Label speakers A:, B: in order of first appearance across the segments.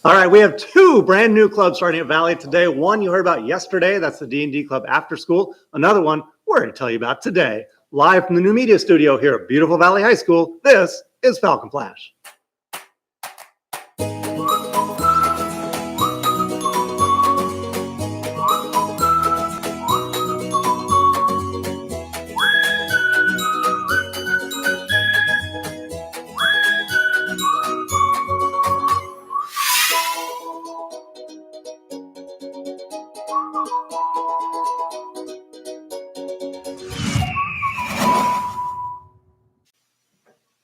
A: All right, we have two brand new clubs starting at Valley today. One you heard about yesterday, that's the D&D Club After School. Another one we're going to tell you about today. Live from the new media studio here at beautiful Valley High School, this is Falcon Flash.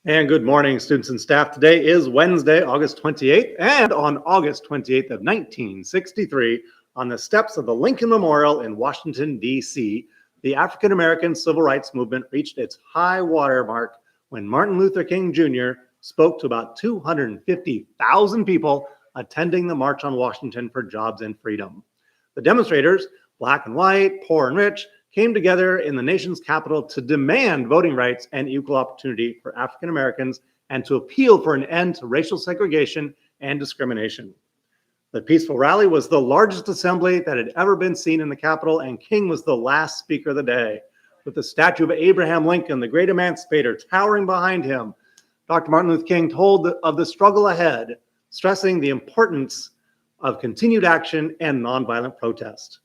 A: And good morning, students and staff. Today is Wednesday, August 28th, and on August 28th of 1963, on the steps of the Lincoln Memorial in Washington, D.C., the African-American civil rights movement reached its high water mark when Martin Luther King Jr. spoke to about 250,000 people attending the March on Washington for Jobs and Freedom. The demonstrators, black and white, poor and rich, came together in the nation's capital to demand voting rights and equal opportunity for African Americans and to appeal for an end to racial segregation and discrimination. The peaceful rally was the largest assembly that had ever been seen in the Capitol, and King was the last speaker of the day. With the statue of Abraham Lincoln, the great emancipator, towering behind him, Dr. Martin Luther King told of the struggle ahead, stressing the importance of continued action and nonviolent protest.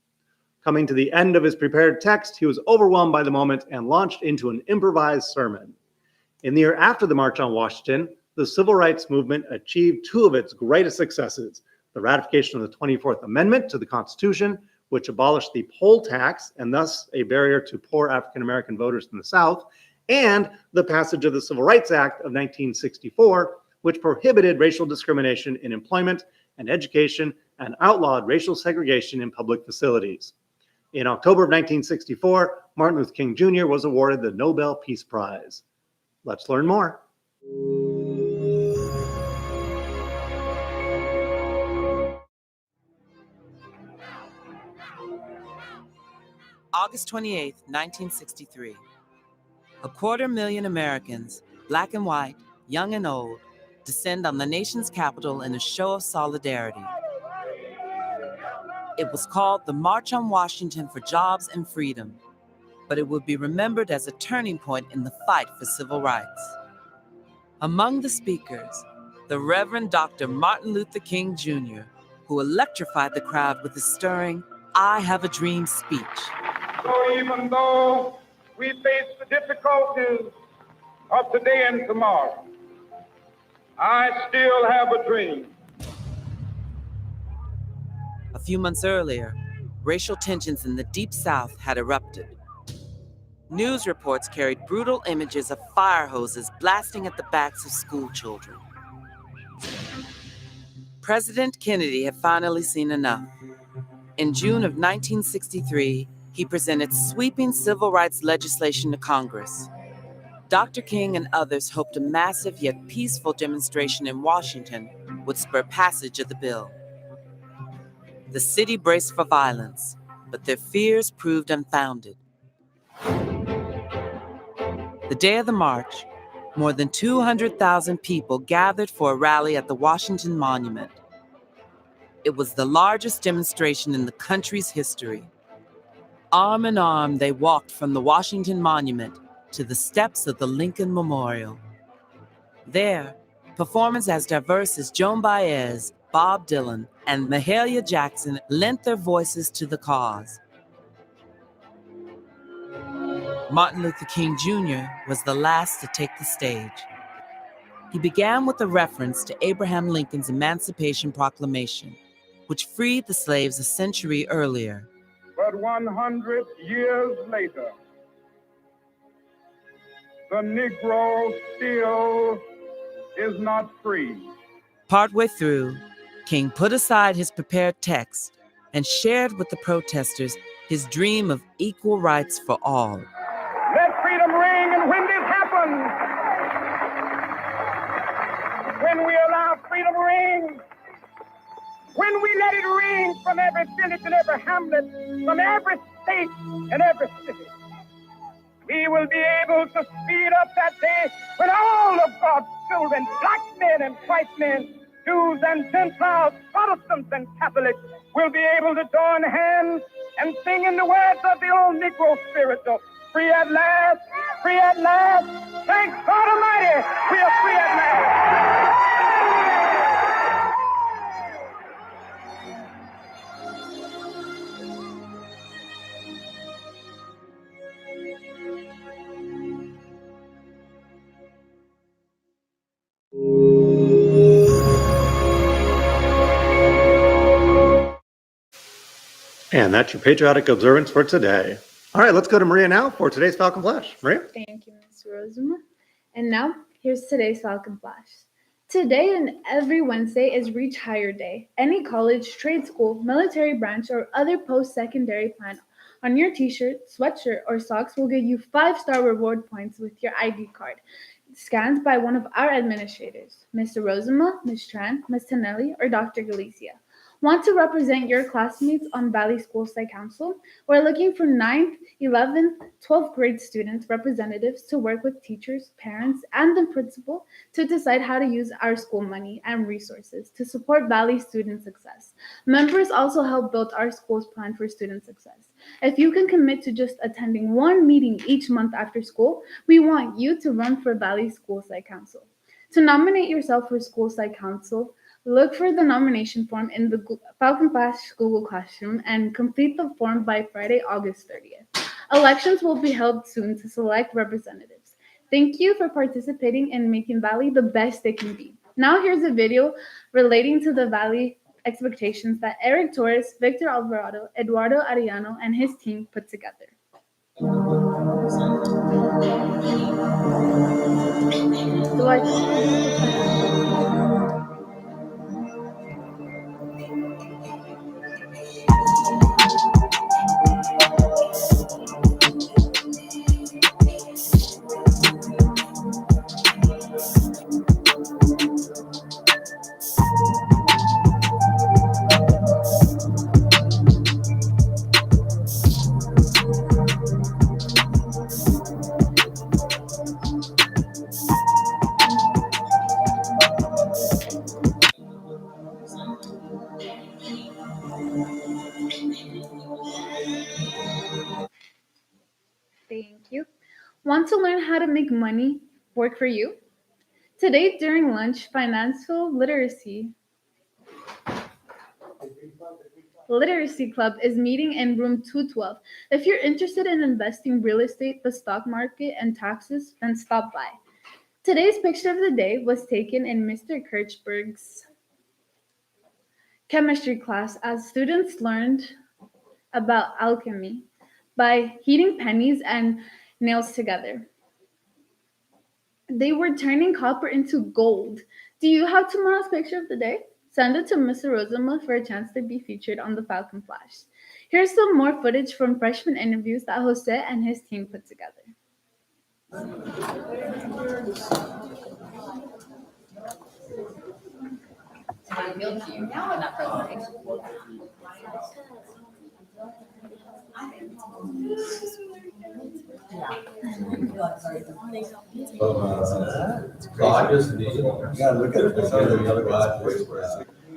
A: Coming to the end of his prepared text, he was overwhelmed by the moment and launched into an improvised sermon. In the year after the March on Washington, the civil rights movement achieved two of its greatest successes: the ratification of the 24th Amendment to the Constitution, which abolished the poll tax and thus a barrier to poor African American voters in the South, and the passage of the Civil Rights Act of 1964, which prohibited racial discrimination in employment and education and outlawed racial segregation in public facilities. In October of 1964, Martin Luther King Jr. was awarded the Nobel Peace Prize. Let's learn more.
B: August 28, 1963. 250,000 Americans, black and white, young and old, descend on the nation's capital in a show of solidarity. It was called the March on Washington for Jobs and Freedom, but it would be remembered as a turning point in the fight for civil rights. Among the speakers, the Reverend Dr. Martin Luther King Jr., who electrified the crowd with his stirring "I Have a Dream" speech.
C: So even though we face the difficulties of today and tomorrow, I still have a dream.
B: A few months earlier, racial tensions in the Deep South had erupted. News reports carried brutal images of fire hoses blasting at the backs of school children. President Kennedy had finally seen enough. In June of 1963, he presented sweeping civil rights legislation to Congress. Dr. King and others hoped a massive yet peaceful demonstration in Washington would spur passage of the bill. The city braced for violence, but their fears proved unfounded. The day of the march, more than 200,000 people gathered for a rally at the Washington Monument. It was the largest demonstration in the country's history. Arm in arm, they walked from the Washington Monument to the steps of the Lincoln Memorial. There, performers as diverse as Joan Baez, Bob Dylan, and Mahalia Jackson lent their voices to the cause. Martin Luther King Jr. was the last to take the stage. He began with a reference to Abraham Lincoln's Emancipation Proclamation, which freed the slaves a century earlier.
C: But 100 years later, the Negro still is not free.
B: Partway through, King put aside his prepared text and shared with the protesters his dream of equal rights for all.
C: Let freedom ring, and when this happens, when we allow freedom to ring, when we let it ring from every village and every hamlet, from every state and every city, we will be able to speed up that day when all of God's children, black men and white men, Jews and Gentiles, Protestants and Catholics will be able to join hands and sing in the words of the old Negro spiritual, free at last, free at last. Thank God Almighty, we are free at last.
A: And that's your patriotic observance for today. All right, let's go to Maria now for today's Falcon Flash. Maria?
D: Thank you, Mr. Rosuma. And now, here's today's Falcon Flash. Today and every Wednesday is Reach Higher Day. Any college, trade school, military branch, or other post-secondary plan on your t-shirt, sweatshirt, or socks will give you 5-star reward points with your ID card, scanned by one of our administrators, Mr. Rosuma, Ms. Tran, Ms. Tonelli, or Dr. Galicia. Want to represent your classmates on Valley School Site Council? We're looking for 9th, 11th, 12th grade students representatives to work with teachers, parents, and the principal to decide how to use our school money and resources to support Valley student success. Members also help build our school's plan for student success. If you can commit to just attending one meeting each month after school, we want you to run for Valley School Site Council. To nominate yourself for School Site Council, look for the nomination form in the Falcon Flash Google Classroom and complete the form by Friday, August 30th. Elections will be held soon to select representatives. Thank you for participating in making Valley the best it can be. Now here's a video relating to the Valley expectations that Eric Torres, Victor Alvarado, Eduardo Arellano, and his team put together. Thank you. Want to learn how to make money work for you? Today during lunch, Financial Literacy Club is meeting in room 212. If you're interested in investing in real estate, the stock market, and taxes, then stop by. Today's picture of the day was taken in Mr. Kirchberg's chemistry class as students learned about alchemy by heating pennies and nails together. They were turning copper into gold. Do you have tomorrow's picture of the day? Send it to Mr. Rosama for a chance to be featured on the Falcon Flash. Here's some more footage from freshman interviews that Jose and his team put together.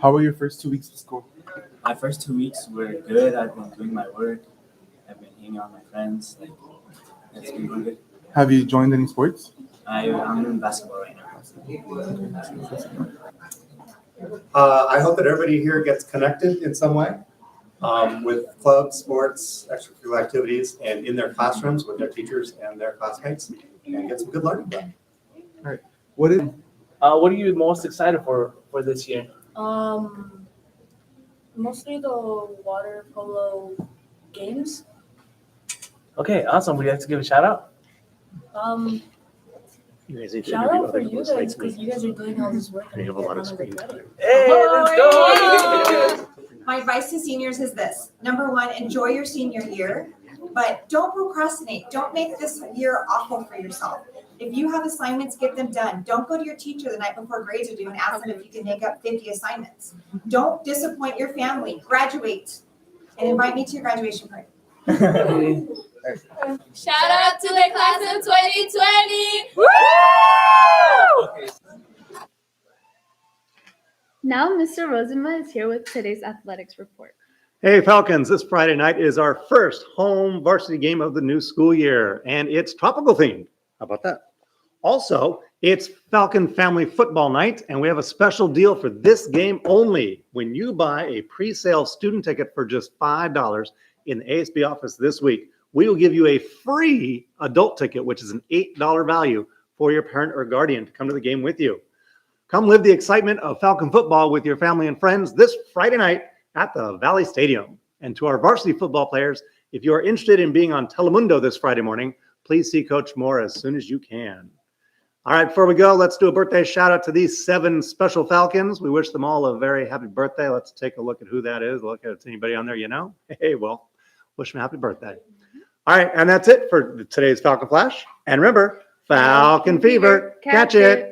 E: How were your first 2 weeks of school?
F: My first 2 weeks were good. I've been doing my work. I've been hanging out with my friends. It's been going good.
E: Have you joined any sports?
F: I'm in basketball right now.
A: I hope that everybody here gets connected in some way with clubs, sports, extracurricular activities, and in their classrooms with their teachers and their classmates, and get some good learning done.
E: All right. What
G: are you most excited for this year?
H: Mostly the water polo games.
G: Okay, awesome. Would you like to give a shout out?
A: You guys need to
H: Shout
A: interview
H: out for
A: other
H: you
A: people's
H: guys
A: sites.
H: because you guys are doing all this work.
A: You have a lot of screens.
G: Hey, let's go!
I: My advice to seniors is this. Number one, enjoy your senior year, but don't procrastinate. Don't make this year awful for yourself. If you have assignments, get them done. Don't go to your teacher the night before grades are due and ask them if you can make up 50 assignments. Don't disappoint your family. Graduate and invite me to your graduation party.
H: Shout out to the class of 2020!
G: Woo!
D: Now, Mr. Rosenma is here with today's athletics report.
A: Hey Falcons, this Friday night is our first home varsity game of the new school year, and it's tropical themed. How about that? Also, it's Falcon Family Football Night, and we have a special deal for this game only. When you buy a pre-sale student ticket for just $5 in the ASB office this week, we will give you a free adult ticket, which is an $8 value for your parent or guardian to come to the game with you. Come live the excitement of Falcon football with your family and friends this Friday night at the Valley Stadium. And to our varsity football players, if you are interested in being on Telemundo this Friday morning, please see Coach Moore as soon as you can. All right, before we go, let's do a birthday shout out to these 7 special Falcons. We wish them all a very happy birthday. Let's take a look at who that is. Look at anybody on there you know. Hey, well, wish them a happy birthday. All right, and that's it for today's Falcon Flash. And remember, Falcon Fever, catch it.